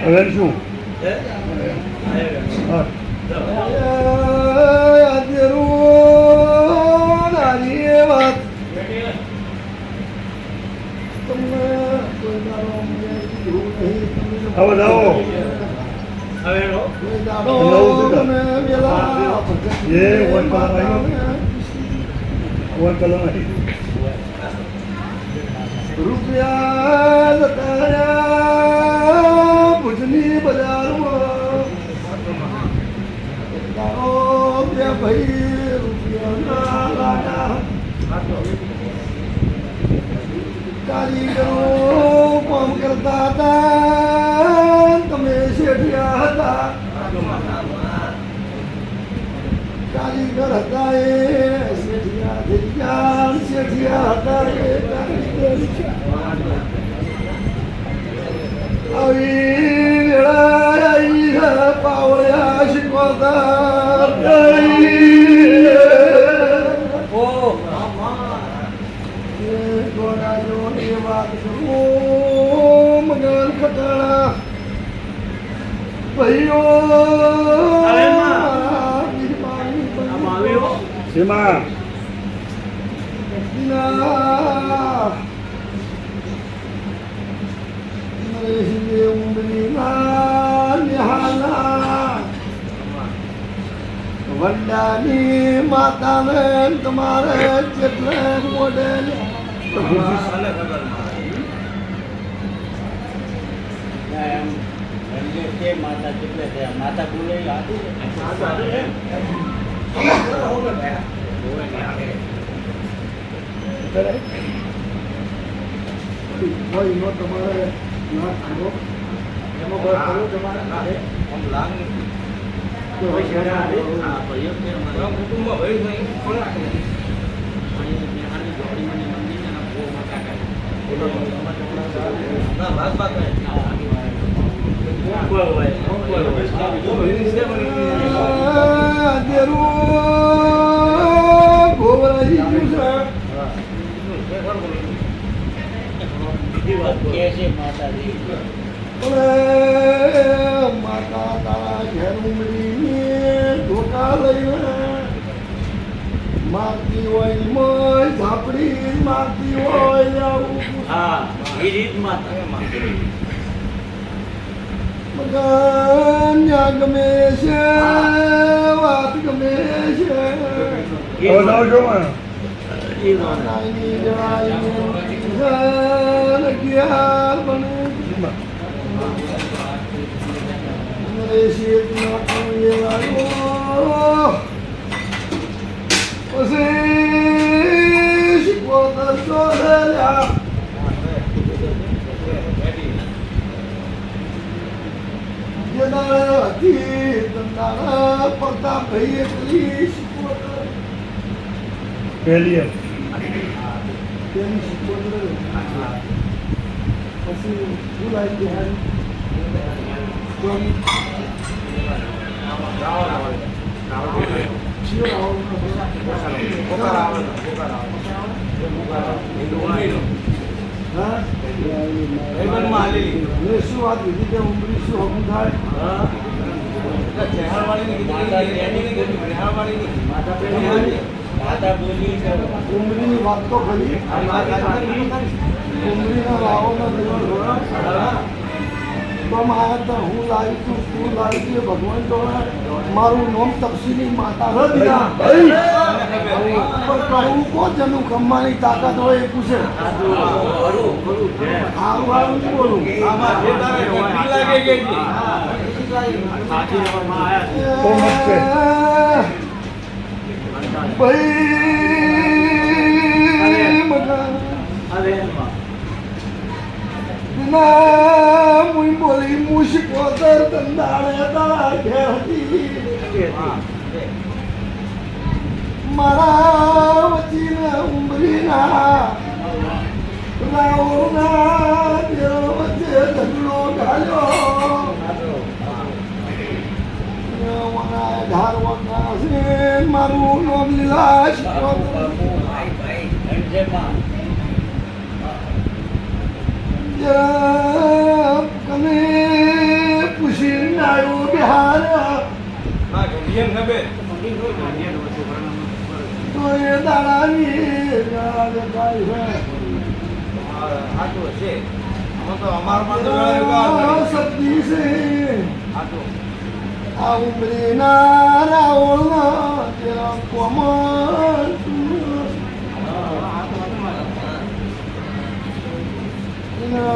હવે શું હવે જાઓ રૂપિયા ભુજની બજારમાં ભાઈ રૂપિયા લાડા કારીગરો કામ કરતા હતા તમે શેઠિયા હતા કારીગર હતા એ શેઠિયા થઈ ગયા શેઠિયા હતા એ કારીગર આવી વેળા આવી પાવળ્યા શીખવતા વાત કરું મગન ખટાણા ભાઈઓ સીમા વંડાની માતાને તમારે કેટલે મોડેલ માતા કેટલે છે માતા બોલે તમારે માતા તારા ઘેર ઉમરી ધોકા લઈને મારતી હોય મોય ઝાપડી મારતી હોય મગન ગમે છે વાત ગમે છે પડતા ભાઈ એટલી પહેલી પછી બોલાવી દેવાની શું વાત લીધી કે ઉમરી શું હકું થાય ઉમરીની વાત તો ખરી ઉમરીના લાવોના દિવસ તો આવ્યા હું લાવી તું તું લાવી તું ભગવાન તો મારું નામ તપસીની માતા દીધા કહું કો જનું કમવાની તાકાત હોય એ પૂછે આવું આવું નહીં બોલું ભાઈ બોલી મુશક વગર ધંધાડે તારા ઘેર હતી મારા વચીને ઉમરીના રાવના મારું નામ લીલા શીખોતર બાપુ ભાઈ ભાઈ ધનજયમાં કને પૂછી આવ્યું બિહાર તો એ દાડાની યાદ કાઢે સતી છે આ ઉમરીના રાવણના તેરા કોમળ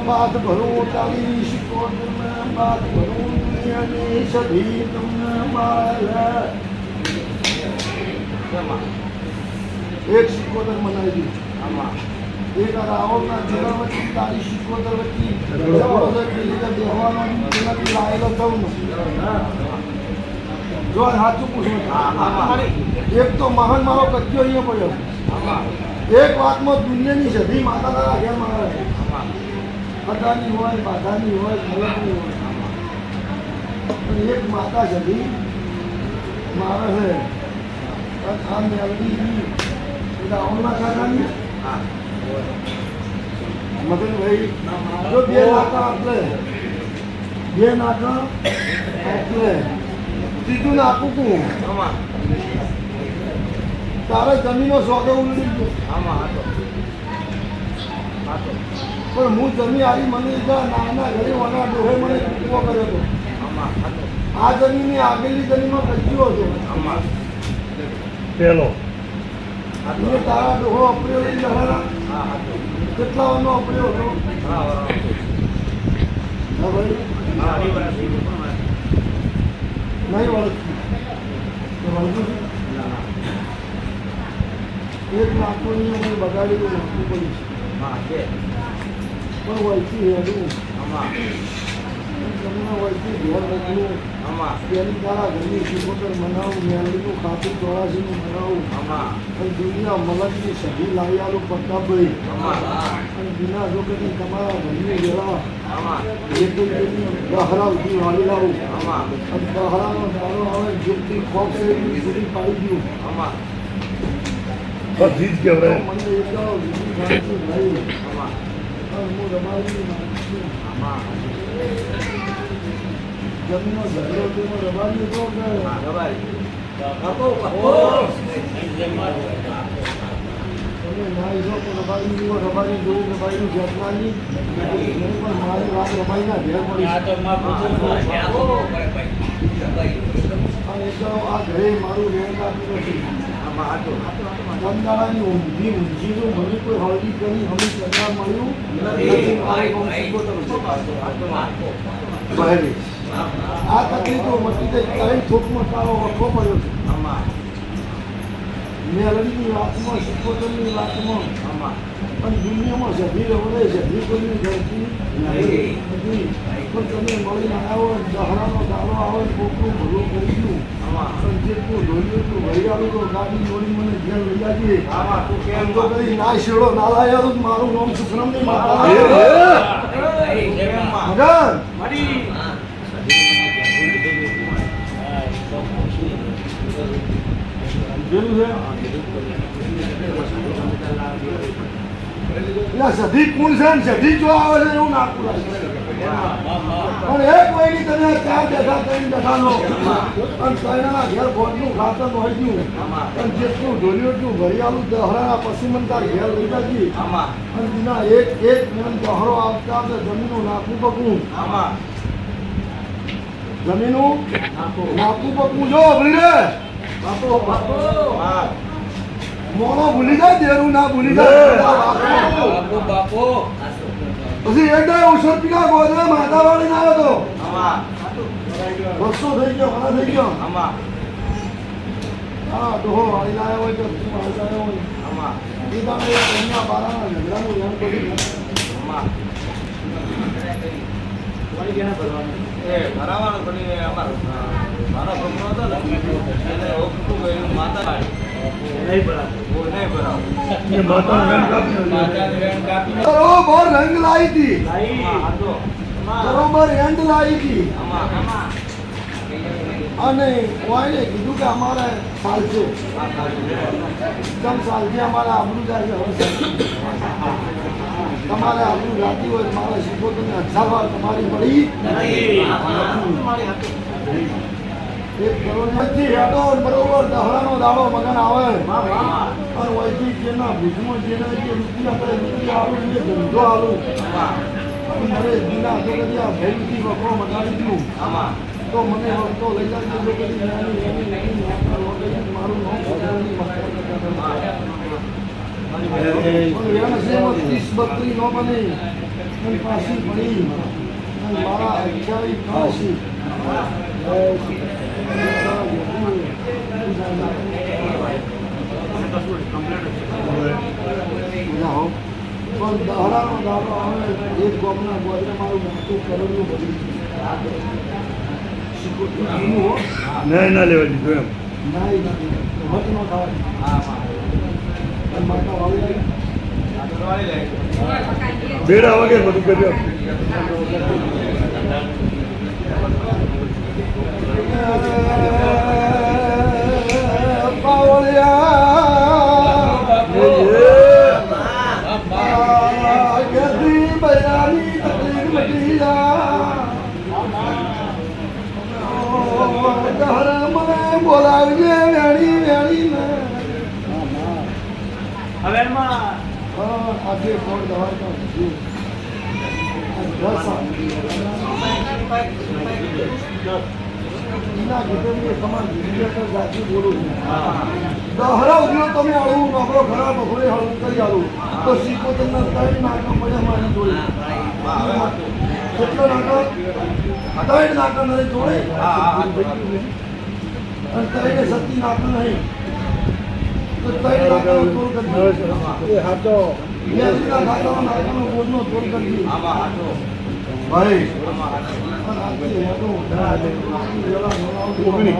बात भरूं ताली शिकोतर में बात भरूं दुनिया ने सभी तुमने मारा एक शिकोतर मनाई दी एक रावण ना जन्म की ताली शिकोतर की जबरदस्त दिल्ली देवानो तेना की लायलो थऊ जो हाथू पूछो एक तो महान मारो कच्चो અહીંયા પડ્યો એક વાતમાં દુનિયાની સધી માતા તારા ઘેર મારે બધાની હોય બાધાની હોય ગલતની હોય પણ એક માતા સધી મારે છે આ મેળવી એટલે આવના કાકાની મગનભાઈ જો બે નાકા એટલે ત્રીજું નાખું તું તારે જમીનો સોદો ઉલડી ગયો પણ હું જમી આવી મને નાના ગરીબોના ડોહે મને કૂવો કર્યો હતો આ જમીનની આગળની જમીનમાં કચ્યો હતો પેલો એ તારા ડોહો અપડ્યો લઈ જવાના કેટલા વારનો અપડ્યો હતો હા ભાઈ નહીં વળતું એક નાખોની અમે બગાડેલું નાખવું પડ્યું છે પણ વળતી હેડું તમને વળતી ઘેર રખવું તેની તારા ઘરની શિકોતર મનાવું મેળવીનું ખાતું ચોરાસીનું મનાવું અને દુનિયા મલકની સભી લાવ્યાલું પ્રતાપભાઈ અને બિના જોગની તમારા ઘરની વેળા એક દહરાવથી વાળી લાવું અને દહરાનો દારો આવે જોગથી ખોખ છે એટલી સુધી પાડી દઉં બધી જ કહેવાય મને એટલો વિધિ ભાવથી નહીં હું રમાડી જમીનો ઝઘડો તેનો રમાડી હતો કે તમે નાઈ છો તો રમાડી જોવું રમાડી જતનાની પણ મારી વાત રમાઈ ના ઘેર પડી અને તો આ ઘરે મારું રેન્ટ આપ્યું નથી દમદાળાની ઊંઘીનું મને કોઈ હળદી કરી હમી કરવા મળ્યું નથી આ તકલીફો મટી જાય ત્રણ થોકમાં તારો વખો પડ્યો છે મેલડીની વાતમાં શિકોતરની વાતમાં અને દુનિયામાં સભી રવડે સભી કોઈની ગળતી નથી પણ તમે મળીને આવો દહરાનો દારો આવે કોકનું ભલું કરી દઉં પણ જેટલું ધોયું એટલું વૈયાલું તો ગાડી જોડી મને ઘેર લઈ જઈએ તો કદી ના શેડો ના લાયા મારું નામ સુખરામની માતા સધી કુણ છે ને સધી જો આવે છે એવું નાખવું લાગે પણ એક મહિની તમે ચાર બેઠા કરીને બેઠાનો અને કઈના ઘેર ગોળનું ખાતર હોય ગયું અને જેટલું ઢોલ્યું એટલું ભરિયાલું દહરા પછી મને તાર ઘેર લઈ જતી અને બીના એક મને દહરો આવતા જમીનો નાખવું પકવું જમીનું નાખવું પકવું જો ભૂલી રે બાપો મોનો ભૂલી જાય દેરું ના ભૂલી જાય પછી એક ડાય ઉછળ પીકા ગોદરે માતાવાળી ના આવ્યો તો બસો થઈ ગયો ઘણા થઈ ગયો હા ડોહો વાળી ના આવ્યો હોય તો તું વાળી આવ્યો હોય એ તમે કન્યા બારાના ઝઘડાનું ધ્યાન કરી ભરાવાનું પણ અમારો મારો છોકરો હતો ને એને ઓળખતું કર્યું માતા નહીં ભરાવું બરોબર રંગ લાવી હતી બરોબર એન્ડ લાવી હતી અને કોઈને કીધું કે અમારે સાલ છે કમ સાલથી અમારે આબરૂ જાય છે હવે તમારે આબરૂ જાતી હોય તો મારે શીખો તમે 18 વાર તમારી મળી એક કરોડ નથી હેડો બરોબર દહડાનો દાડો મગન આવે અને વૈદિક જેના ભૂજમાં જેના જે રૂપિયા કરે રૂપિયા આવું એ ધંધો આવું મને દીના તો કદી આ ભેગથી વખો મગાડી દીધું તો મને વખતો લઈ જાય તો કદી મારું નામ સદાની માસ્ટર 30-32 નો બની અને પાછી પડી અને મારા 28-83 પણ દહડાનો દાડો આવે એક ગોમના ગોદરે મારું મોટું કરોડનું બની ના લેવા દીધું એમ નહીં વટ ન થાય અને માતા વાળી બેડા વગેરે બધું કર્યું બોલાવજે વેણી વેણી હવે એમાં આજે કોણ દવા એના ઘેટની સમાન જાતિ બોલું છું દહરા ઉગલો તમે આવું નોકરો ખરાબ બપોરે હળવું કરી આવું તો શીખો તમને ત્રણ નાટક મળ્યા મારી જોડે કેટલો નાટક ત્રણ નાટક નથી જોડે અને ત્રણે સતી નાટક નહીં તો ત્રણ નાટક તોડ કરી હાચો મેં ખાતાનો નાટકનો બોધનો તોડ કરી ભાઈ ઓગણી